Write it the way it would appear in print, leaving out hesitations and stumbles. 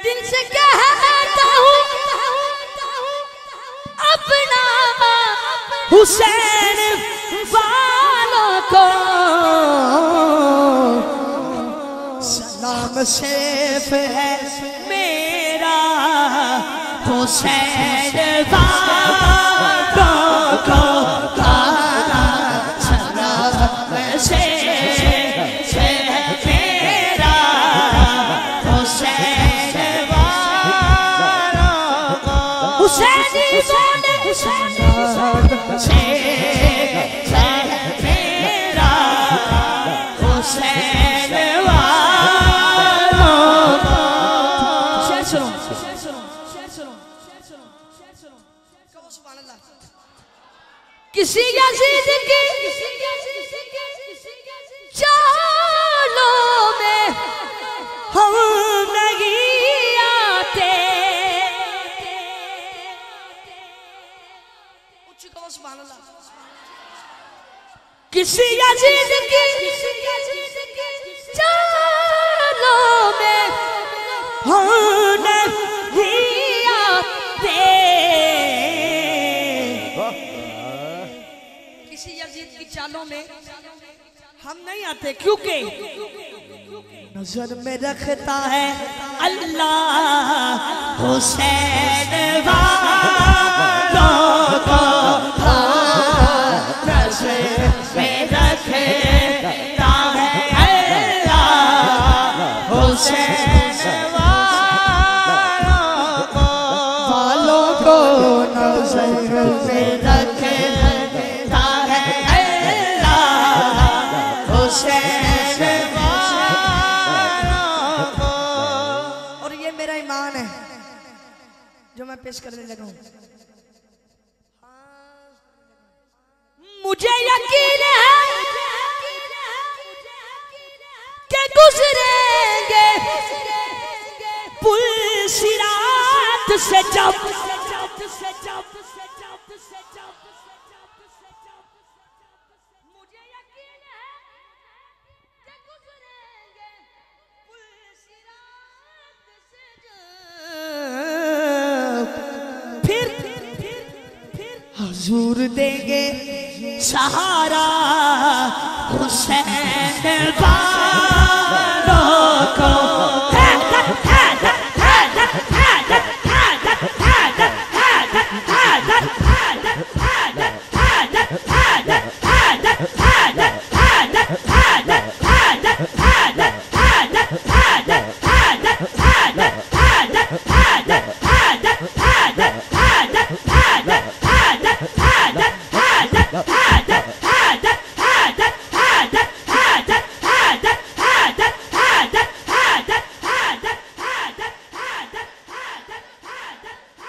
دل سے کہتا ہوں اپنا حسین والوں کو سلام صرف ہے میرا حسین والوں کو سلام صرف ہے میرا حسین والوں کو حسینی بولے سلام صرف ہے میرا حسین والوں کو شیر سنو کسی یزید کی چالوں میں ہم نہیں آتے کسی یزید کی چالوں میں ہم نہیں آتے کسی یزید کی چالوں میں ہم نہیں آتے کیونکہ نظر میں رکھتا ہے اللہ حسین والوں کو نظر میں رکھتا ہے اللہ حسین والوں کو نظر میں رکھتا ہے اللہ حسین والوں کو اور یہ میرا ایمان ہے جو میں پیش کرنے لگا ہوں مجھے یقین ہے کہ گزریں گے پل صراط سے جب مجھے یقین ہے کہ گزریں گے پل صراط سے جب پھر حضور دیں گے سہارا حسین والوں